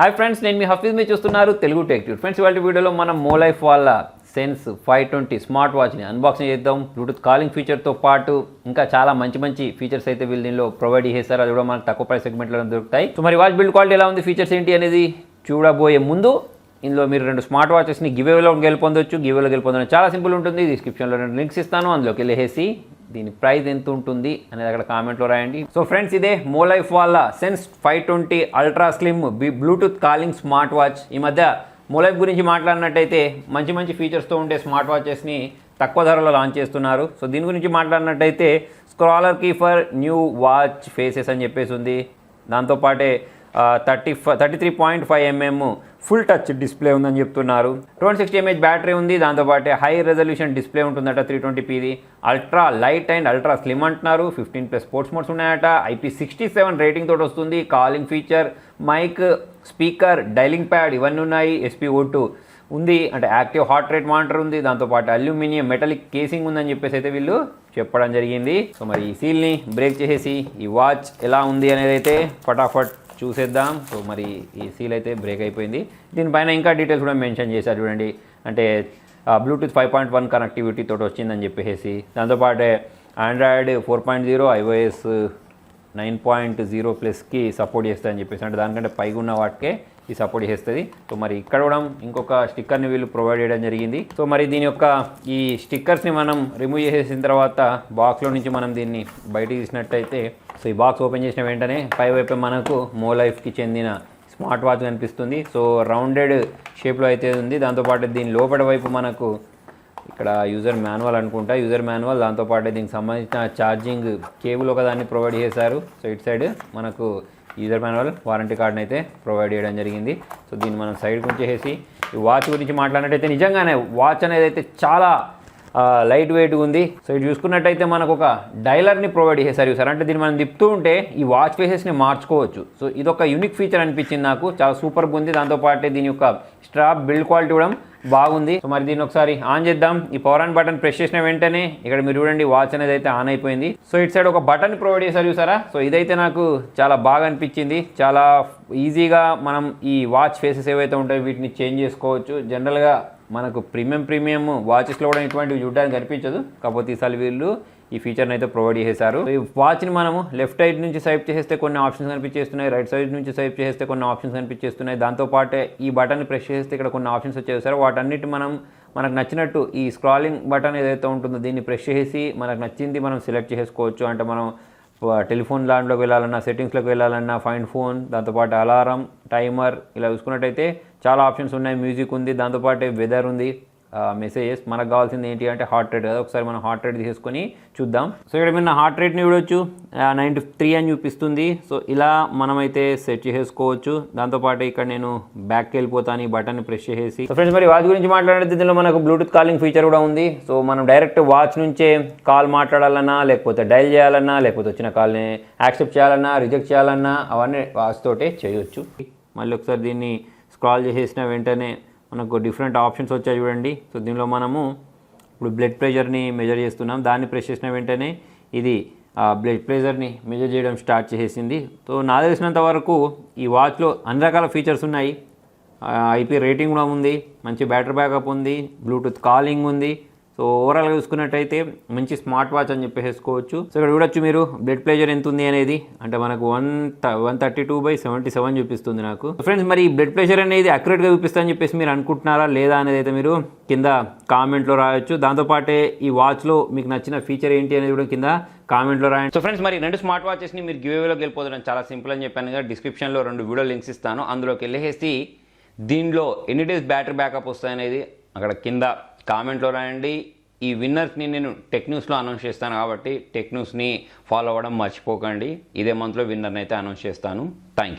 Hi friends, నేను మీ హఫీజ్ మీరు చూస్తున్నారు తెలుగు టెక్ ట్యూబ్. ఫ్రెండ్స్, ఇవాళ వీడియోలో మనం మోలైఫ్ వాళ్ళ సెన్స్ 520 స్మార్ట్ వాచ్ని అన్బాక్సింగ్ చేద్దాం. బ్లూటూత్ కాలింగ్ ఫీచర్తో పాటు ఇంకా చాలా మంచి ఫీచర్స్ అయితే వీళ్ళు దీనిలో ప్రొవైడ్ చేస్తారు. అది కూడా మనకు తక్కువ ప్రైస్ సెగ్మెంట్లో దొరుకుతాయి. సో మరి వాచ్ బిల్డ్ క్వాలిటీ ఎలా ఉంది, ఫీచర్స్ ఏంటి అనేది చూడబోయే ముందు ఇందులో మీరు 2 స్మార్ట్ వాచెస్ని గివేలో గెలుపొందొచ్చు. గివేలో గెలుపొందడం చాలా సింపుల్ ఉంటుంది. డిస్క్రిప్షన్లో 2 లింక్స్ ఇస్తాను, అందులోకి వెళ్ళేసి దీని ప్రైస్ ఎంత ఉంటుంది అనేది అక్కడ కామెంట్లో రాయండి. సో ఫ్రెండ్స్, ఇదే మోలైఫ్ వాళ్ళ sense 520 ultra slim Bluetooth calling smart watch. ఈ మధ్య మోలైఫ్ గురించి మాట్లాడినట్టయితే మంచి ఫీచర్స్తో ఉండే స్మార్ట్ వాచెస్ని తక్కువ ధరలో లాంచ్ చేస్తున్నారు. సో దీని గురించి మాట్లాడినట్టయితే scroller key for new watch faces అని చెప్పేసి ఉంది. దాంతోపాటే 33.5 mm ఫుల్ టచ్ డిస్ప్లే ఉందని చెప్తున్నారు. 260 mAh బ్యాటరీ ఉంది. దాంతోపాటు హై రెజల్యూషన్ డిస్ప్లే ఉంటుందట 320pది. Ultra light and ultra slim అంటున్నారు. 15+ స్పోర్ట్స్ మోడ్స్ ఉన్నాయట. IP67 రేటింగ్ తోటి వస్తుంది. Calling feature, mic, speaker, dialling pad ఇవన్నీ ఉన్నాయి. SpO2 ఉంది, అంటే యాక్టివ్ హార్ట్ రేట్ మానిటర్ ఉంది. దాంతోపాటు అల్యూమినియం మెటాలిక్ కేసింగ్ ఉందని చెప్పేసి అయితే వీళ్ళు చెప్పడం జరిగింది. సో మరి ఈ సీల్ని బ్రేక్ చేసేసి ఈ వాచ్ ఎలా ఉంది అనేది అయితే ఫటాఫట్ చూసేద్దాం. సో మరి ఈ సీల్ అయితే బ్రేక్ అయిపోయింది. దీనిపైన ఇంకా డీటెయిల్స్ కూడా మెన్షన్ చేశారు చూడండి. అంటే బ్లూటూత్ 5.1 కనెక్టివిటీ తోటి వచ్చిందని చెప్పేసి, దాంతోపాటు ఆండ్రాయిడ్ 4.0, iOS 9.0+కి సపోర్ట్ చేస్తుందని చెప్పేసి, అంటే దానికంటే పైగా ఉన్న వాటికే ఈ సపోర్ట్ చేస్తుంది. సో మరి ఇక్కడ కూడా ఇంకొక స్టిక్కర్ని వీళ్ళు ప్రొవైడ్ చేయడం జరిగింది. సో మరి దీని యొక్క ఈ స్టిక్కర్స్ని మనం రిమూవ్ చేసేసిన తర్వాత బాక్స్లో నుంచి మనం దీన్ని బయటికి తీసినట్టయితే, సో ఈ బాక్స్ ఓపెన్ చేసిన వెంటనే పైవైపు మనకు మోలైఫ్కి చెందిన స్మార్ట్ వాచ్ కనిపిస్తుంది. సో రౌండెడ్ షేప్లో అయితే ఉంది. దాంతోపాటు దీని లోపల వైపు మనకు ఇక్కడ యూజర్ మాన్యువల్ అనుకుంటా, యూజర్ మాన్యువల్, దాంతోపాటు దీనికి సంబంధించిన ఛార్జింగ్ కేబుల్ ఒకదాన్ని ప్రొవైడ్ చేశారు. సో ఇటు సైడ్ మనకు యూజర్ మాన్యువల్, వారంటీ కార్డ్ని అయితే ప్రొవైడ్ చేయడం జరిగింది. సో దీన్ని మనం సైడ్కి ఉంచేసి ఈ వాచ్ గురించి మాట్లాడినట్టయితే నిజంగానే వాచ్ అనేది అయితే చాలా లైట్ వెయిట్ ఉంది. సో ఇది చూసుకున్నట్టయితే మనకు ఒక డైలర్ని ప్రొవైడ్ చేశారు సార్. అంటే దీన్ని మనం తిప్పుతూ ఉంటే ఈ వాచ్ ఫేసెస్ని మార్చుకోవచ్చు. సో ఇది ఒక యూనిక్ ఫీచర్ అనిపించింది నాకు, చాలా సూపర్గా ఉంది. దాంతోపాటు దీని యొక్క స్ట్రాప్ బిల్డ్ క్వాలిటీ కూడా బాగుంది. సో మరి దీన్ని ఒకసారి ఆన్ చేద్దాం. ఈ పవర్ ఆన్ బటన్ ప్రెస్ చేసిన వెంటనే ఇక్కడ మీరు చూడండి వాచ్ అనేది అయితే ఆన్ అయిపోయింది. సో ఇటు సైడ్ ఒక బటన్ ప్రొవైడ్ చేశారు చూసారా. సో ఇదైతే నాకు చాలా బాగా అనిపించింది. చాలా ఈజీగా మనం ఈ వాచ్ ఫేసెస్ ఏవైతే ఉంటాయో వీటిని చేంజ్ చేసుకోవచ్చు. జనరల్గా మనకు ప్రీమియం వాచెస్లో కూడా ఇటువంటివి చూడడానికి కనిపించదు. కాకపోతే ఈసారి వీళ్ళు ఈ ఫీచర్ని అయితే ప్రొవైడ్ చేశారు. ఈ వాచ్ని మనము లెఫ్ట్ సైడ్ నుంచి స్వైప్ చేస్తే కొన్ని ఆప్షన్స్ కనిపించేస్తున్నాయి, రైట్ సైడ్ నుంచి స్వైప్ చేస్తే కొన్ని ఆప్షన్స్ కనిపించేస్తున్నాయి. దాంతోపాటే ఈ బటన్ ప్రెస్ చేస్తే ఇక్కడ కొన్ని ఆప్షన్స్ వచ్చేసారు. వాటన్నిటి మనకు నచ్చినట్టు ఈ స్క్రాలింగ్ బటన్ ఏదైతే ఉంటుందో దీన్ని ప్రెస్ చేసి మనకు నచ్చింది మనం సెలెక్ట్ చేసుకోవచ్చు. అంటే మనం టెలిఫోన్ దాంట్లోకి వెళ్ళాలన్నా, సెట్టింగ్స్లోకి వెళ్ళాలన్నా, ఫైండ్ ఫోన్, దాంతోపాటు అలారం, టైమర్ ఇలా చూసుకున్నట్టయితే చాలా ఆప్షన్స్ ఉన్నాయి. మ్యూజిక్ ఉంది, దాంతోపాటు వెదర్ ఉంది, మెసేజెస్. మనకు కావాల్సింది ఏంటి అంటే హార్ట్ రేట్ కదా. ఒకసారి మనం హార్ట్ రేట్ తీసుకొని చూద్దాం. సో ఇక్కడ మీరు నా హార్ట్ రేట్ని చూడొచ్చు, 93 అని చూపిస్తుంది. సో ఇలా మనమైతే సెట్ చేసుకోవచ్చు. దాంతోపాటు ఇక్కడ నేను బ్యాక్కి వెళ్ళిపోతాను ఈ బటన్ని ప్రెస్ చేసేసి. సో ఫ్రెండ్స్, మరి వాచ్ గురించి మాట్లాడే దీనిలో మనకు బ్లూటూత్ కాలింగ్ ఫీచర్ కూడా ఉంది. సో మనం డైరెక్ట్ వాచ్ నుంచే కాల్ మాట్లాడాలన్నా, లేకపోతే డైల్ చేయాలన్నా, లేకపోతే వచ్చిన కాల్ని యాక్సెప్ట్ చేయాలన్నా, రిజెక్ట్ చేయాలన్నా అవన్నీ వాచ్ తోటే చేయొచ్చు. మళ్ళీ ఒకసారి దీన్ని స్క్రాల్ చేసేసిన వెంటనే మనకు డిఫరెంట్ ఆప్షన్స్ వచ్చాయి చూడండి. సో దీనిలో మనము ఇప్పుడు బ్లడ్ ప్రెషర్ని మెజర్ చేస్తున్నాం. దాన్ని ప్రెస్ చేసిన వెంటనే ఇది బ్లడ్ ప్రెషర్ని మెజర్ చేయడం స్టార్ట్ చేసేసింది. సో నాకు తెలిసినంత వరకు ఈ వాచ్లో అన్ని రకాల ఫీచర్స్ ఉన్నాయి. IP రేటింగ్ కూడా ఉంది, మంచి బ్యాటరీ బ్యాకప్ ఉంది, బ్లూటూత్ కాలింగ్ ఉంది. సో ఓవరాల్గా చూసుకున్నట్టయితే మంచి స్మార్ట్ వాచ్ అని చెప్పేసుకోవచ్చు. సో ఇక్కడ చూడొచ్చు మీరు బ్లడ్ ప్రెషర్ ఎంత ఉంది అనేది. అంటే మనకు 132/77 చూపిస్తుంది నాకు. ఫ్రెండ్స్, మరి ఈ బ్లడ్ ప్రెషర్ అనేది అక్యురేట్గా చూపిస్తా అని చెప్పేసి మీరు అనుకుంటున్నారా లేదా అనేది అయితే మీరు కింద కామెంట్లో రాయొచ్చు. దాంతోపాటే ఈ వాచ్లో మీకు నచ్చిన ఫీచర్ ఏంటి అనేది కూడా కింద కామెంట్లో రాయండి. సో ఫ్రెండ్స్, మరి 2 స్మార్ట్ వాచెస్ని మీరు గివేలోకి వెళ్ళిపోతారని చాలా సింపుల్ అని చెప్పాను కదా. డిస్క్రిప్షన్లో 2 వీడియో లింక్స్ ఇస్తాను, అందులోకి వెళ్ళేసి దీనిలో ఎన్ని డేస్ బ్యాటరీ బ్యాకప్ వస్తాయనేది అక్కడ కింద కామెంట్లో రాయండి. ఈ విన్నర్స్ని నేను టెక్ న్యూస్లో అనౌన్స్ చేస్తాను కాబట్టి టెక్ న్యూస్ని ఫాలో అవ్వడం మర్చిపోకండి. ఇదే మంత్లో విన్నర్ని అయితే అనౌన్స్ చేస్తాను. Thank you.